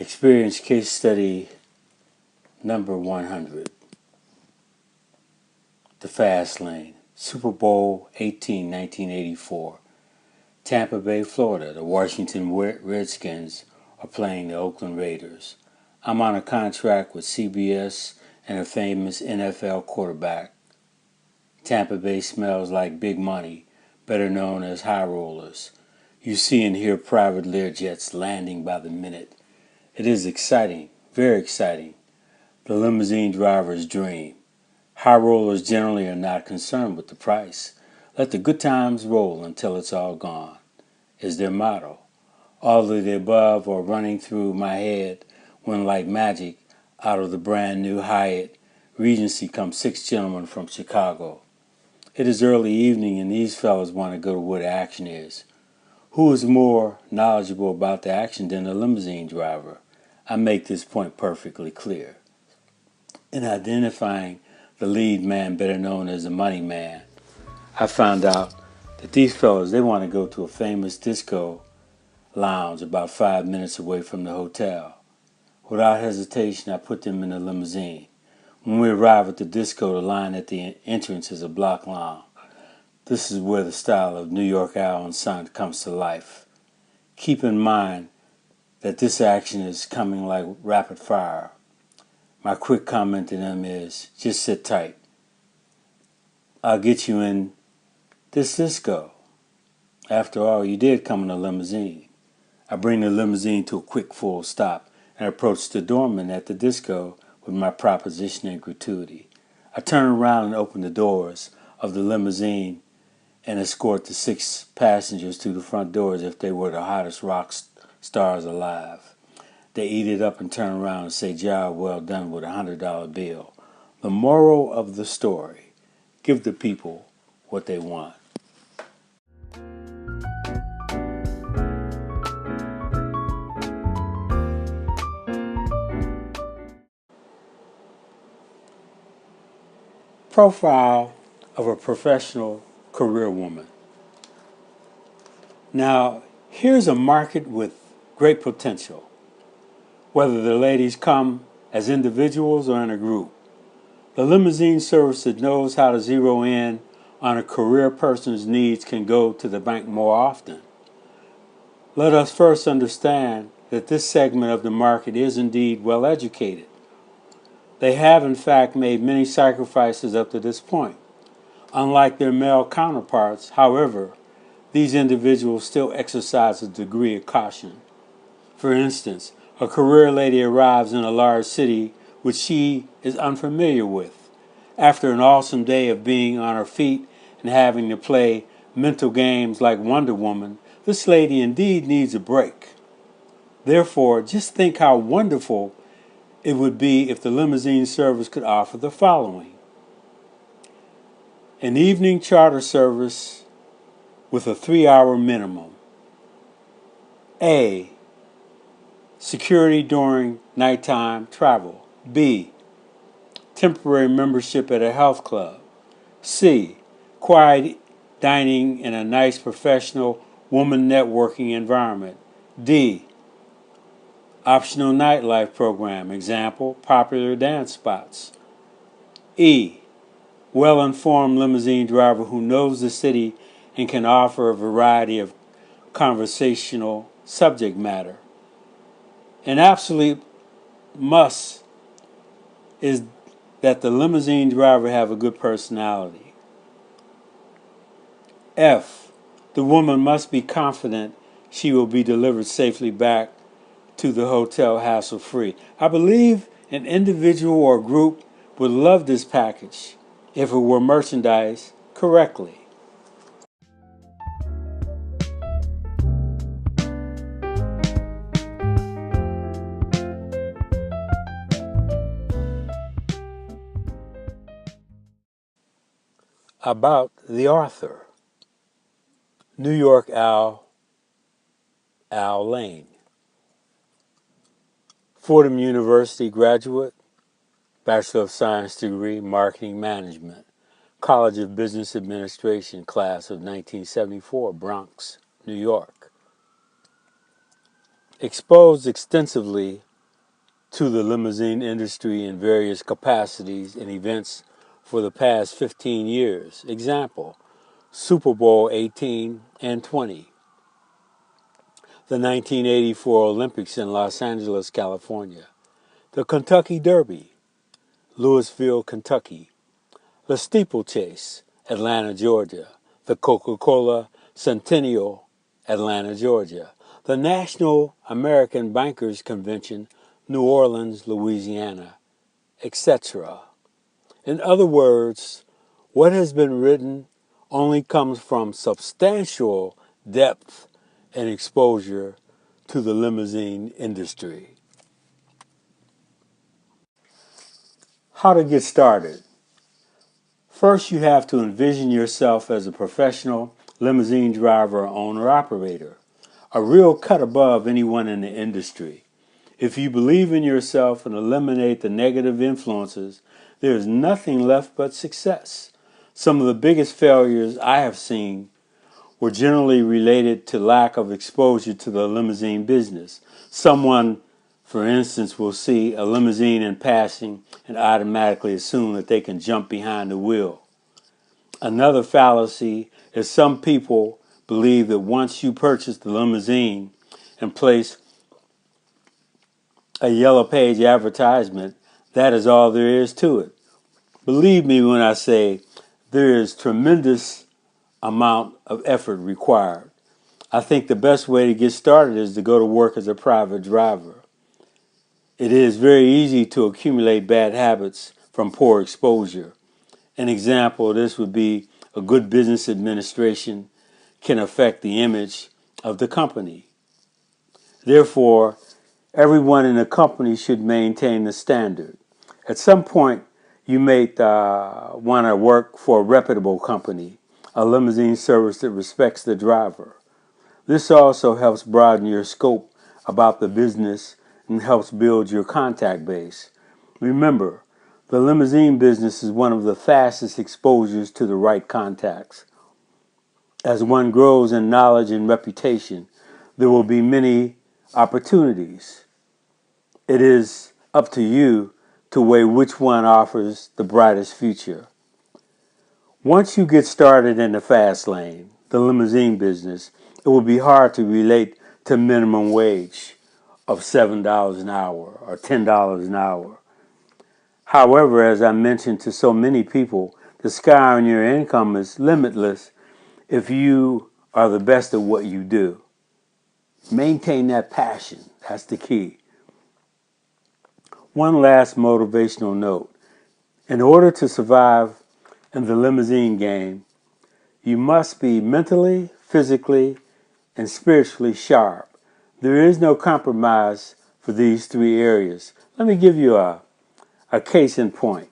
Experience case study number 100. The Fast Lane. Super Bowl 18, 1984. Tampa Bay, Florida. The Washington Redskins are playing the Oakland Raiders. I'm on a contract with CBS and a famous NFL quarterback. Tampa Bay smells like big money, better known as high rollers. You see and hear private Learjets landing by the minute. It is exciting, very exciting. The limousine driver's dream. High rollers generally are not concerned with the price. Let the good times roll until it's all gone, is their motto. All of the above are running through my head when, like magic, out of the brand new Hyatt Regency come 6 gentlemen from Chicago. It is early evening and these fellows want to go to where the action is. Who is more knowledgeable about the action than the limousine driver? I make this point perfectly clear. In identifying the lead man, better known as the money man, I found out that these fellas, they want to go to a famous disco lounge about 5 minutes away from the hotel. Without hesitation, I put them in the limousine. When we arrive at the disco, the line at the entrance is a block long. This is where the style of New York Al and Son comes to life. Keep in mind that this action is coming like rapid fire. My quick comment to them is, just sit tight. I'll get you in this disco. After all, you did come in a limousine. I bring the limousine to a quick full stop and approach the doorman at the disco with my proposition and gratuity. I turn around and open the doors of the limousine and escort the 6 passengers to the front door as if they were the hottest rock stars alive. They eat it up and turn around and say, "Job well done," with a $100 bill. The moral of the story: give the people what they want. Profile of a professional career woman. Now, here's a market with great potential, whether the ladies come as individuals or in a group. The limousine service that knows how to zero in on a career person's needs can go to the bank more often. Let us first understand that this segment of the market is indeed well educated. They have, in fact, made many sacrifices up to this point. Unlike their male counterparts, however, these individuals still exercise a degree of caution. For instance, a career lady arrives in a large city which she is unfamiliar with. After an awesome day of being on her feet and having to play mental games like Wonder Woman, this lady indeed needs a break. Therefore, just think how wonderful it would be if the limousine service could offer the following: an evening charter service with a 3-hour minimum. A. Security during nighttime travel. B. Temporary membership at a health club. C. Quiet dining in a nice professional woman networking environment. D. Optional nightlife program. Example, popular dance spots. E. Well-informed limousine driver who knows the city and can offer a variety of conversational subject matter. An absolute must is that the limousine driver have a good personality. F. The woman must be confident she will be delivered safely back to the hotel hassle-free. I believe an individual or group would love this package if it were merchandised correctly. About the author. New York Al Lane. Fordham University graduate, Bachelor of Science degree, Marketing Management. College of Business Administration, class of 1974, Bronx, New York. Exposed extensively to the limousine industry in various capacities and events for the past 15 years. Example, Super Bowl 18 and 20, the 1984 Olympics in Los Angeles, California, the Kentucky Derby, Louisville, Kentucky, the Steeplechase, Atlanta, Georgia, the Coca-Cola Centennial, Atlanta, Georgia, the National American Bankers Convention, New Orleans, Louisiana, etc. In other words, what has been written only comes from substantial depth and exposure to the limousine industry. How to get started? First, you have to envision yourself as a professional limousine driver or owner-operator, a real cut above anyone in the industry. If you believe in yourself and eliminate the negative influences, there is nothing left but success. Some of the biggest failures I have seen were generally related to lack of exposure to the limousine business. Someone, for instance, will see a limousine in passing and automatically assume that they can jump behind the wheel. Another fallacy is some people believe that once you purchase the limousine and place a yellow page advertisement, that is all there is to it. Believe me when I say there is tremendous amount of effort required. I think the best way to get started is to go to work as a private driver. It is very easy to accumulate bad habits from poor exposure. An example of this would be a good business administration can affect the image of the company. Therefore, everyone in the company should maintain the standard. At some point, you may want to work for a reputable company, a limousine service that respects the driver. This also helps broaden your scope about the business and helps build your contact base. Remember, the limousine business is one of the fastest exposures to the right contacts. As one grows in knowledge and reputation, there will be many opportunities. It is up to you to weigh which one offers the brightest future. Once you get started in the fast lane, the limousine business, it will be hard to relate to minimum wage of $7 an hour or $10 an hour. However, as I mentioned to so many people, the sky on your income is limitless if you are the best at what you do. Maintain that passion. That's the key. One last motivational note. In order to survive in the limousine game, you must be mentally, physically, and spiritually sharp. There is no compromise for these three areas. Let me give you a case in point.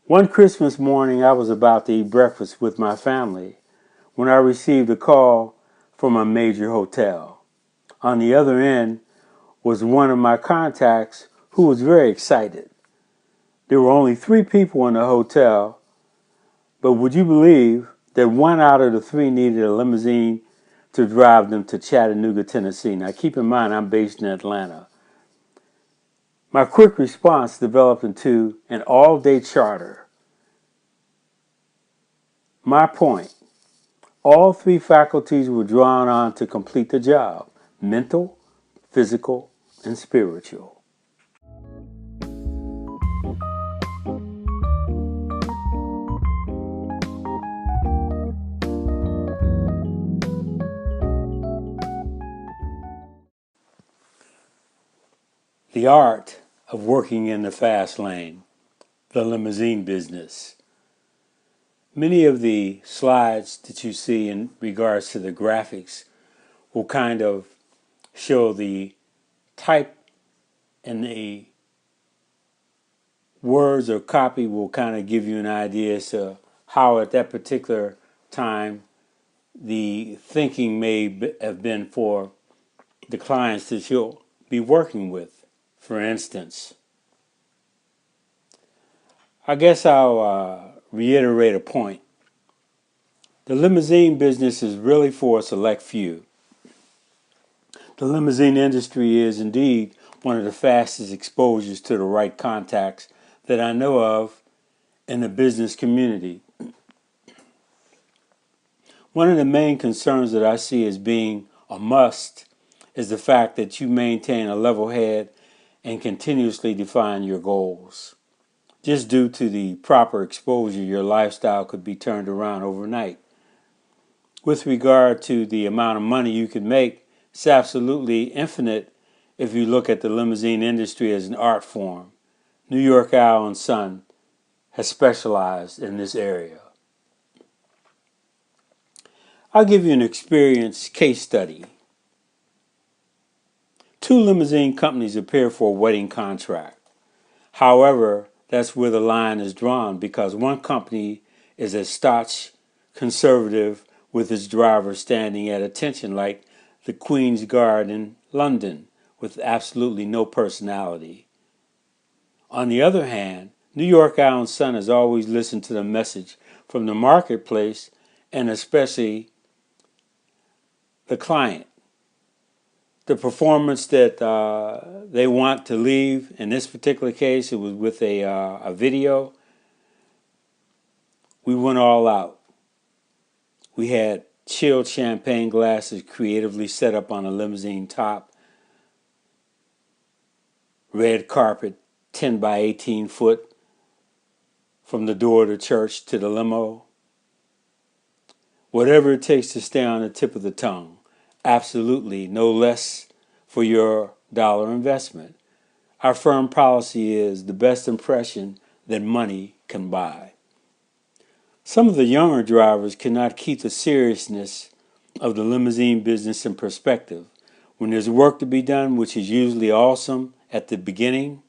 One Christmas morning, I was about to eat breakfast with my family when I received a call from a major hotel. On the other end was one of my contacts who was very excited. There were only 3 people in the hotel, but would you believe that 1 out of the 3 needed a limousine to drive them to Chattanooga, Tennessee? Now keep in mind, I'm based in Atlanta. My quick response developed into an all-day charter. My point, all 3 faculties were drawn on to complete the job: mental, physical, and spiritual. The art of working in the fast lane, the limousine business. Many of the slides that you see in regards to the graphics will kind of show the type, and the words or copy will kind of give you an idea as to how at that particular time the thinking may have been for the clients that you'll be working with. For instance, I guess I'll reiterate a point. The limousine business is really for a select few. The limousine industry is indeed one of the fastest exposures to the right contacts that I know of in the business community. One of the main concerns that I see as being a must is the fact that you maintain a level head and continuously define your goals. Just due to the proper exposure, your lifestyle could be turned around overnight. With regard to the amount of money you can make, it's absolutely infinite if you look at the limousine industry as an art form. New York Owl and Son has specialized in this area. I'll give you an experience case study. Two limousine companies appear for a wedding contract. However, that's where the line is drawn because one company is a staunch conservative with its driver standing at attention like the Queen's Guard in London with absolutely no personality. On the other hand, New York Owl and Son has always listened to the message from the marketplace and especially the client. The performance that they want to leave, in this particular case, it was with a video. We went all out. We had chilled champagne glasses creatively set up on a limousine top, red carpet, 10 by 18 foot, from the door of the church to the limo. Whatever it takes to stay on the tip of the tongue. Absolutely no less for your dollar investment. Our firm policy is the best impression that money can buy. Some of the younger drivers cannot keep the seriousness of the limousine business in perspective. When there's work to be done, which is usually awesome at the beginning,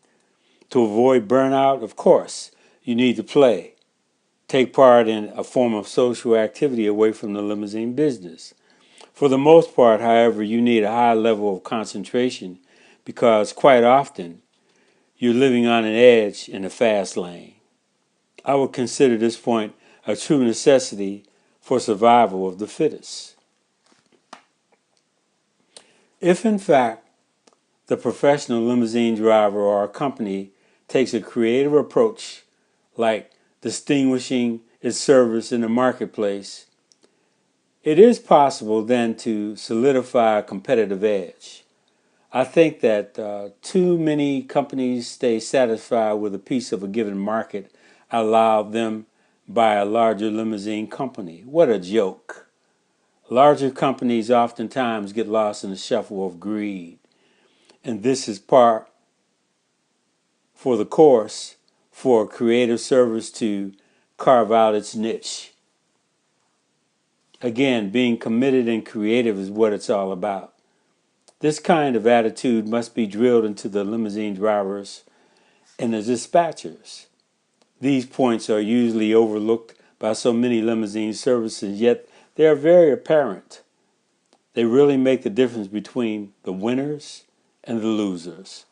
to avoid burnout, of course, you need to play. Take part in a form of social activity away from the limousine business. For the most part, however, you need a high level of concentration because quite often you're living on an edge in the fast lane. I would consider this point a true necessity for survival of the fittest. If in fact the professional limousine driver or a company takes a creative approach like distinguishing its service in the marketplace, it is possible then to solidify a competitive edge. I think that too many companies stay satisfied with a piece of a given market allowed them by a larger limousine company. What a joke. Larger companies oftentimes get lost in the shuffle of greed. And this is par for the course for a creative service to carve out its niche. Again, being committed and creative is what it's all about. This kind of attitude must be drilled into the limousine drivers and the dispatchers. These points are usually overlooked by so many limousine services, yet they are very apparent. They really make the difference between the winners and the losers.